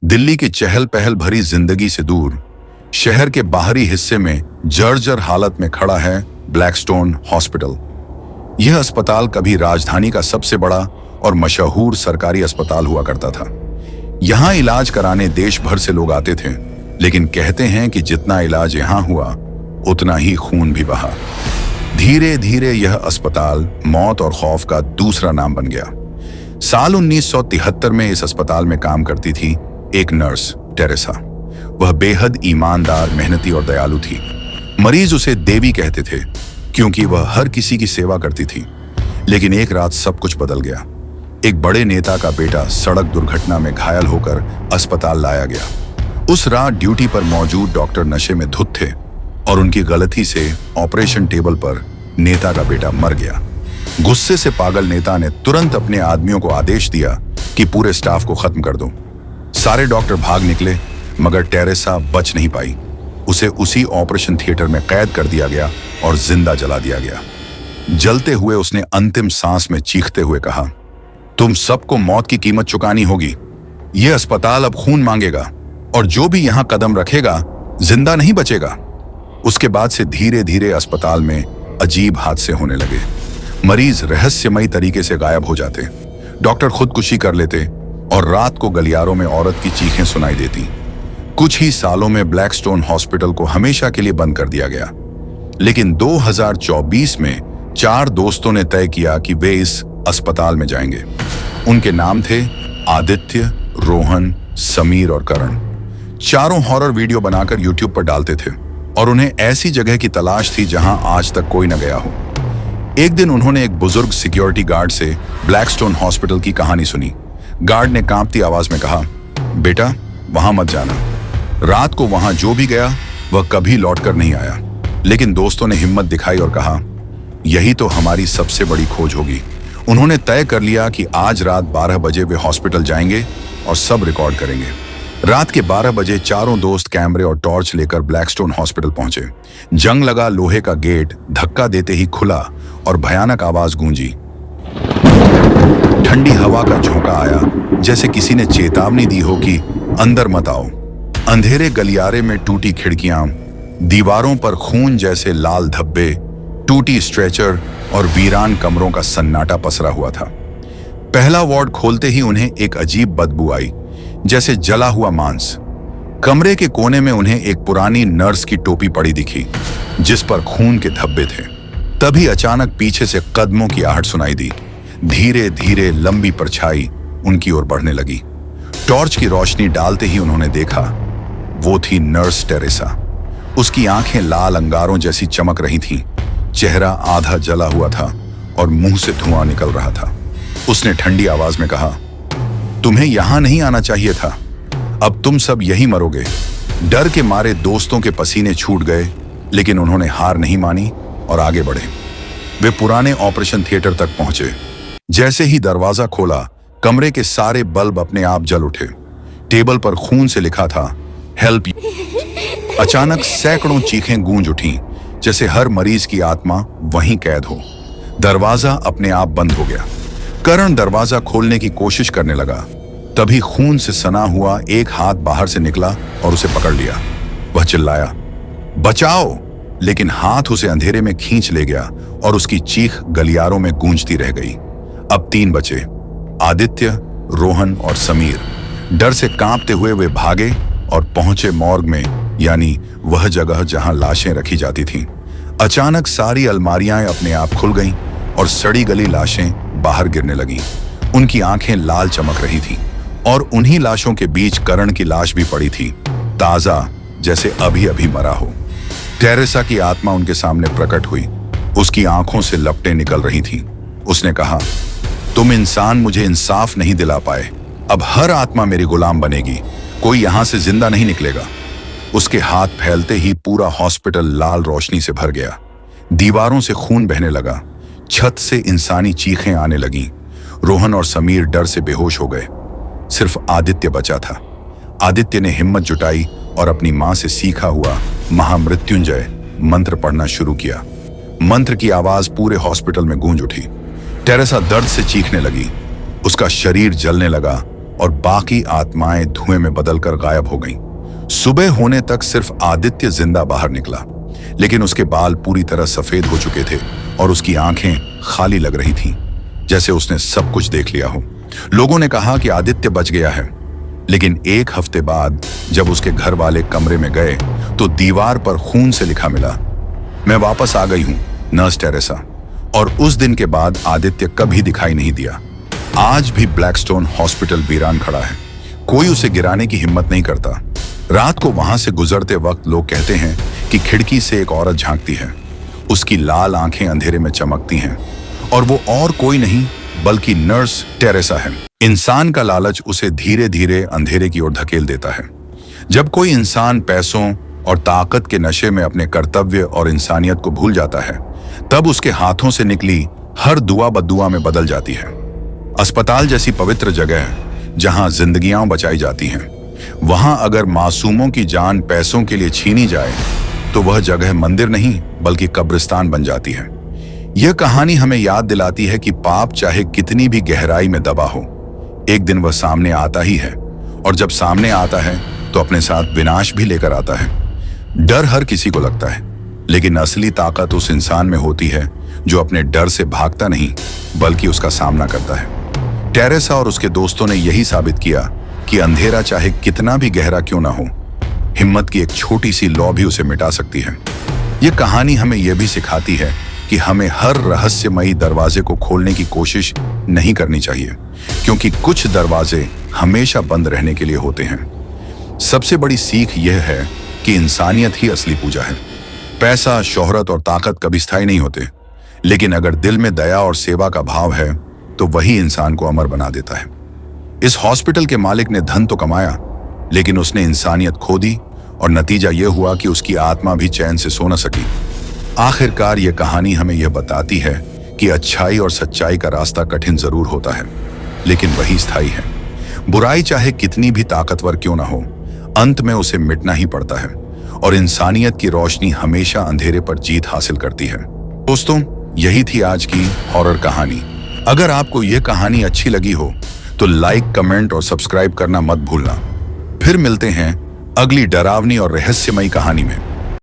दिल्ली की चहल पहल भरी जिंदगी से दूर शहर के बाहरी हिस्से में जर्जर हालत में खड़ा है ब्लैकस्टोन हॉस्पिटल। यह अस्पताल कभी राजधानी का सबसे बड़ा और मशहूर सरकारी अस्पताल हुआ करता था। यहाँ इलाज कराने देश भर से लोग आते थे, लेकिन कहते हैं कि जितना इलाज यहाँ हुआ उतना ही खून भी बहा। धीरे धीरे यह अस्पताल मौत और खौफ का दूसरा नाम बन गया। साल 1973 में इस अस्पताल में काम करती थी एक नर्स टेरेसा। वह बेहद ईमानदार, मेहनती और दयालु थी। मरीज उसे देवी कहते थे क्योंकि वह हर किसी की सेवा करती थी। लेकिन एक रात सब कुछ बदल गया। एक बड़े नेता का बेटा सड़क दुर्घटना में घायल होकर अस्पताल लाया गया। उस रात ड्यूटी पर मौजूद डॉक्टर नशे में धुत थे और उनकी गलती से ऑपरेशन टेबल पर नेता का बेटा मर गया। गुस्से से पागल नेता ने तुरंत अपने आदमियों को आदेश दिया कि पूरे स्टाफ को खत्म कर दो। सारे डॉक्टर भाग निकले, मगर टेरेसा बच नहीं पाई। उसे उसी ऑपरेशन थिएटर में कैद कर दिया गया और जिंदा जला दिया गया। जलते हुए उसने अंतिम सांस में चीखते हुए कहा, तुम सबको मौत की कीमत चुकानी होगी। यह अस्पताल अब खून मांगेगा और जो भी यहां कदम रखेगा जिंदा नहीं बचेगा। उसके बाद से धीरे धीरे अस्पताल में अजीब हादसे होने लगे। मरीज रहस्यमयी तरीके से गायब हो जाते, डॉक्टर खुदकुशी कर लेते और रात को गलियारों में औरत की चीखें सुनाई देती। कुछ ही सालों में ब्लैकस्टोन हॉस्पिटल को हमेशा के लिए बंद कर दिया गया। लेकिन 2024 में 4 दोस्तों ने तय किया कि वे इस अस्पताल में जाएंगे। उनके नाम थे आदित्य, रोहन, समीर और करण। चारों हॉरर वीडियो बनाकर यूट्यूब पर डालते थे और उन्हें ऐसी जगह की तलाश थी जहां आज तक कोई न गया हो। एक दिन उन्होंने एक बुजुर्ग सिक्योरिटी गार्ड से ब्लैकस्टोन हॉस्पिटल की कहानी सुनी। गार्ड ने कांपती आवाज में कहा, बेटा वहां मत जाना। रात को वहां जो भी गया वह कभी लौटकर नहीं आया। लेकिन दोस्तों ने हिम्मत दिखाई और कहा, यही तो हमारी सबसे बड़ी खोज होगी। उन्होंने तय कर लिया कि आज रात 12 बजे वे हॉस्पिटल जाएंगे और सब रिकॉर्ड करेंगे। रात के 12 बजे चारों दोस्त कैमरे और टॉर्च लेकर ब्लैकस्टोन हॉस्पिटल पहुंचे। जंग लगा लोहे का गेट धक्का देते ही खुला और भयानक आवाज गूंजी। ठंडी हवा का झोंका आया, जैसे किसी ने चेतावनी दी हो कि अंदर मत आओ। अंधेरे गलियारे में टूटी खिड़कियां, दीवारों पर खून जैसे लाल धब्बे, टूटी स्ट्रेचर और वीरान कमरों का सन्नाटा पसरा हुआ था। पहला वार्ड खोलते ही उन्हें एक अजीब बदबू आई, जैसे जला हुआ मांस। कमरे के कोने में उन्हें एक पुरानी नर्स की टोपी पड़ी दिखी, जिस पर खून के धब्बे थे। तभी अचानक पीछे से कदमों की आहट सुनाई दी। धीरे धीरे लंबी परछाई उनकी ओर बढ़ने लगी। टॉर्च की रोशनी डालते ही उन्होंने देखा, वो थी नर्स टेरेसा। उसकी आंखें लाल अंगारों जैसी चमक रही थीं, चेहरा आधा जला हुआ था और मुंह से धुआं निकल रहा था। उसने ठंडी आवाज में कहा, तुम्हें यहां नहीं आना चाहिए था। अब तुम सब यहीं मरोगे। डर के मारे दोस्तों के पसीने छूट गए, लेकिन उन्होंने हार नहीं मानी और आगे बढ़े। वे पुराने ऑपरेशन थिएटर तक पहुंचे। जैसे ही दरवाजा खोला, कमरे के सारे बल्ब अपने आप जल उठे। टेबल पर खून से लिखा था, हेल्प। अचानक सैकड़ों चीखें गूंज उठीं, जैसे हर मरीज की आत्मा वहीं कैद हो। दरवाजा अपने आप बंद हो गया। करण दरवाजा खोलने की कोशिश करने लगा। तभी खून से सना हुआ एक हाथ बाहर से निकला और उसे पकड़ लिया। वह चिल्लाया, बचाओ! लेकिन हाथ उसे अंधेरे में खींच ले गया और उसकी चीख गलियारों में गूंजती रह गई। अब 3 बचे, आदित्य, रोहन और समीर। डर से कांपते हुए वे भागे और पहुंचे मॉर्ग में, यानी वह जगह जहां लाशें रखी जाती थीं। अचानक सारी अलमारियां अपने आप खुल गईं और सड़ी गली लाशें बाहर गिरने लगीं। उनकी आंखें लाल चमक रही थीं और उन्हीं लाशों के बीच करण की लाश भी पड़ी थी, ताजा, जैसे अभी अभी मरा हो। टेरेसा की आत्मा उनके सामने प्रकट हुई। उसकी आंखों से लपटें निकल रही थीं। उसने कहा, तुम इंसान मुझे इंसाफ नहीं दिला पाए। अब हर आत्मा मेरी गुलाम बनेगी। कोई यहां से जिंदा नहीं निकलेगा। उसके हाथ फैलते ही पूरा हॉस्पिटल लाल रोशनी से भर गया। दीवारों से खून बहने लगा। छत से इंसानी चीखें आने लगीं। रोहन और समीर डर से बेहोश हो गए। सिर्फ आदित्य बचा था। आदित्य ने हिम्मत जुटाई और अपनी मां से सीखा हुआ महामृत्युंजय मंत्र पढ़ना शुरू किया। मंत्र की आवाज पूरे हॉस्पिटल में गूंज उठी। टेरेसा दर्द से चीखने लगी। उसका शरीर जलने लगा और बाकी आत्माएं धुएं में बदलकर गायब हो गईं। सुबह होने तक सिर्फ आदित्य जिंदा बाहर निकला, लेकिन उसके बाल पूरी तरह सफेद हो चुके थे और उसकी आंखें खाली लग रही थीं, जैसे उसने सब कुछ देख लिया हो। लोगों ने कहा कि आदित्य बच गया है, लेकिन एक हफ्ते बाद जब उसके घर वाले कमरे में गए तो दीवार पर खून से लिखा मिला, मैं वापस आ गई हूं, नर्स टेरेसा। और उस दिन के बाद आदित्य कभी दिखाई नहीं दिया। आज भी ब्लैकस्टोन हॉस्पिटल वीरान खड़ा है, कोई उसे गिराने की हिम्मत नहीं करता। रात को वहां से गुजरते वक्त लोग कहते हैं कि खिड़की से एक औरत झांकती है, उसकी लाल आंखें अंधेरे में चमकती हैं, और वो और कोई नहीं बल्कि नर्स टेरेसा है। इंसान का लालच उसे धीरे धीरे अंधेरे की ओर धकेल देता है। जब कोई इंसान पैसों और ताकत के नशे में अपने कर्तव्य और इंसानियत को भूल जाता है, तब उसके हाथों से निकली हर दुआ बद्दुआ में बदल जाती है। अस्पताल जैसी पवित्र जगह जहां जिंदगियां बचाई जाती हैं, वहां अगर मासूमों की जान पैसों के लिए छीनी जाए तो वह जगह मंदिर नहीं बल्कि कब्रिस्तान बन जाती है। यह कहानी हमें याद दिलाती है कि पाप चाहे कितनी भी गहराई में दबा हो, एक दिन वह सामने आता ही है, और जब सामने आता है तो अपने साथ विनाश भी लेकर आता है। डर हर किसी को लगता है, लेकिन असली ताकत उस इंसान में होती है जो अपने डर से भागता नहीं बल्कि उसका सामना करता है। टेरेसा और उसके दोस्तों ने यही साबित किया कि अंधेरा चाहे कितना भी गहरा क्यों ना हो, हिम्मत की एक छोटी सी लौ भी उसे मिटा सकती है। यह कहानी हमें यह भी सिखाती है कि हमें हर रहस्यमयी दरवाजे को खोलने की कोशिश नहीं करनी चाहिए, क्योंकि कुछ दरवाजे हमेशा बंद रहने के लिए होते हैं। सबसे बड़ी सीख यह है कि इंसानियत ही असली पूजा है। पैसा, शोहरत और ताकत कभी स्थायी नहीं होते, लेकिन अगर दिल में दया और सेवा का भाव है तो वही इंसान को अमर बना देता है। इस हॉस्पिटल के मालिक ने धन तो कमाया, लेकिन उसने इंसानियत खो दी, और नतीजा यह हुआ कि उसकी आत्मा भी चैन से सो न सकी। आखिरकार यह कहानी हमें यह बताती है कि अच्छाई और सच्चाई का रास्ता कठिन जरूर होता है, लेकिन वही स्थायी है। बुराई चाहे कितनी भी ताकतवर क्यों ना हो, अंत में उसे मिटना ही पड़ता है, और इंसानियत की रोशनी हमेशा अंधेरे पर जीत हासिल करती है। दोस्तों, यही थी आज की हॉरर कहानी। अगर आपको यह कहानी अच्छी लगी हो तो लाइक, कमेंट और सब्सक्राइब करना मत भूलना। फिर मिलते हैं अगली डरावनी और रहस्यमयी कहानी में।